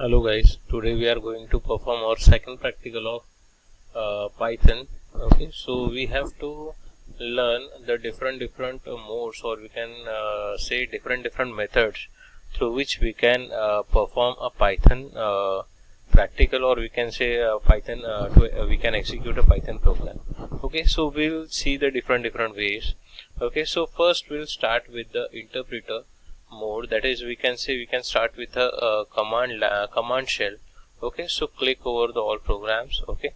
Hello guys, today we are going to perform our second practical of Python. Okay, so we have to learn the different modes, or we can say different methods through which we can perform a Python practical, or we can say Python we can execute a Python program. Okay, so we'll see the different ways. Okay, so first we'll start with the interpreter mode. That is, we can say we can start with a command shell. Okay, so click over the all programs. Okay,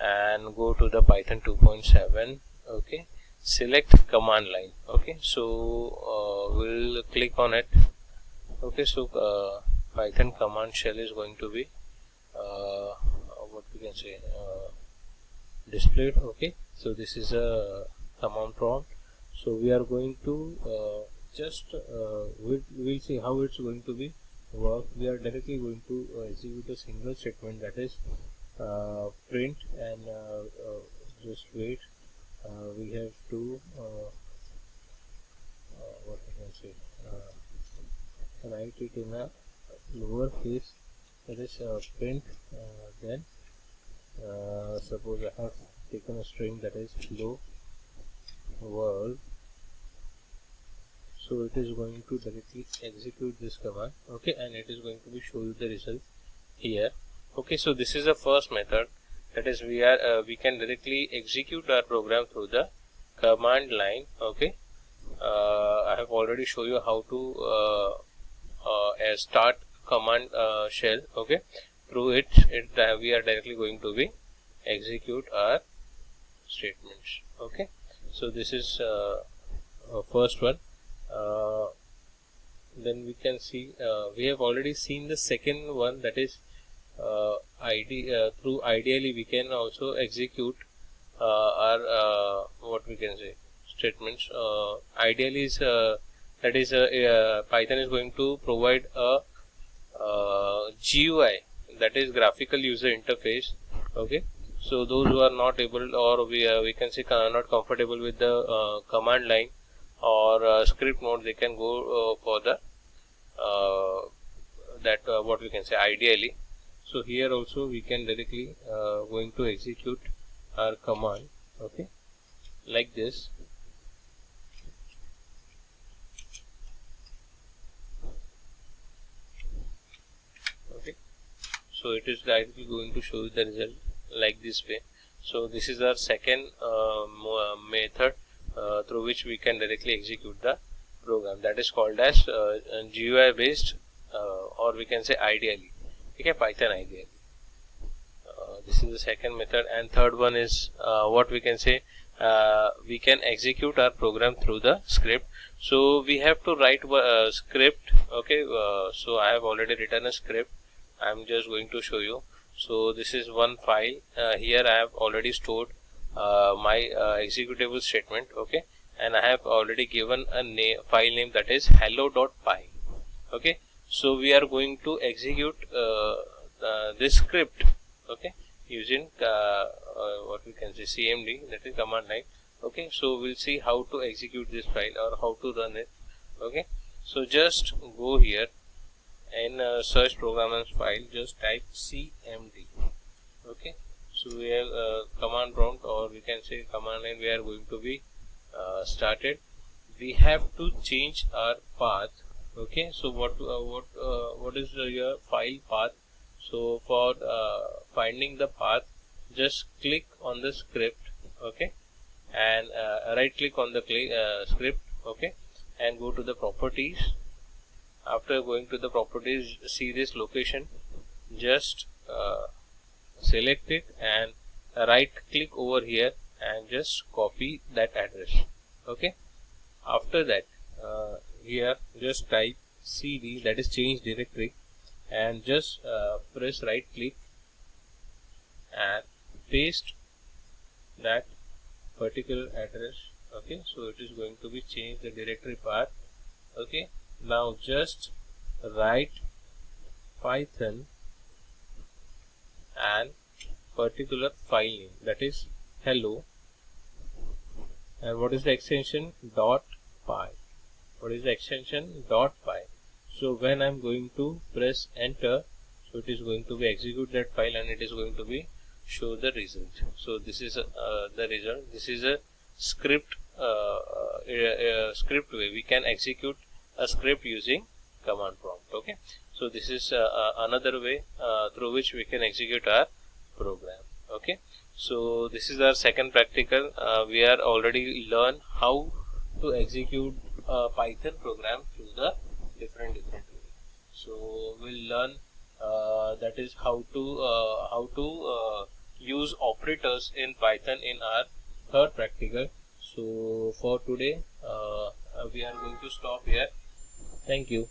and go to the Python 2.7. Okay, select command line. Okay, so we'll click on it. Okay, so Python command shell is going to be what we can say displayed. Okay, so this is a command prompt. So we are going to we'll see how it's going to be work. We are directly going to execute a single statement, that is print, and just wait. We have to what I can say write it in a lower case, that is print. Then suppose I have taken a string, that is hello world. So it is going to directly execute this command. Okay, and it is going to be show you the result here. Okay, so this is the first method, that is we can directly execute our program through the command line. Okay, I have already shown you how to start command shell. Okay, through it we are directly going to be execute our statements. Okay, so this is first one. Then we can see we have already seen the second one, that is through ideally we can also execute our what we can say statements. Ideally is that is Python is going to provide a GUI, that is graphical user interface. Okay, so those who are not able, or we can say not comfortable with the command line or script mode, they can go for the what we can say ideally. So here also we can directly going to execute our command. Okay, like this. Okay, so it is directly going to show the result like this way. So this is our second method through which we can directly execute the program, that is called as GUI based, or we can say ideally. Okay, Python ideally. This is the second method. And third one is what we can say we can execute our program through the script. So we have to write a script. Okay, so I have already written a script. I am just going to show you. So this is one file. Here I have already stored my executable statement. Okay, and I have already given a file name, that is hello.py. Okay, so we are going to execute this script. Okay, using what we can say CMD, that is command line. Okay, so we'll see how to execute this file or how to run it. Okay, so just go here and search program and file, just type CMD. Okay, so we have command prompt, or we can say command line, we are going to be started. We have to change our path. Okay, so what is your file path? So for finding the path, just click on the script. Okay, and right click on the script. Okay, and go to the properties. After going to the properties, see this location, just select it and right click over here and just copy that address. Okay, after that here just type cd, that is change directory, and just press right click and paste that particular address. Okay, so it is going to be change the directory path. Okay, now just write Python and particular file name, that is hello, and what is the extension .py. What is the extension .py? So when I'm going to press enter, So it is going to be execute that file and it is going to be show the result. So this is the result. This is a script script way. We can execute a script using command prompt. Okay, so this is another way through which we can execute our program. Okay, so this is our second practical. We are already learn how to execute a Python program through the different way. So we'll learn that is how to use operators in Python in our third practical. So for today we are going to stop here. Thank you.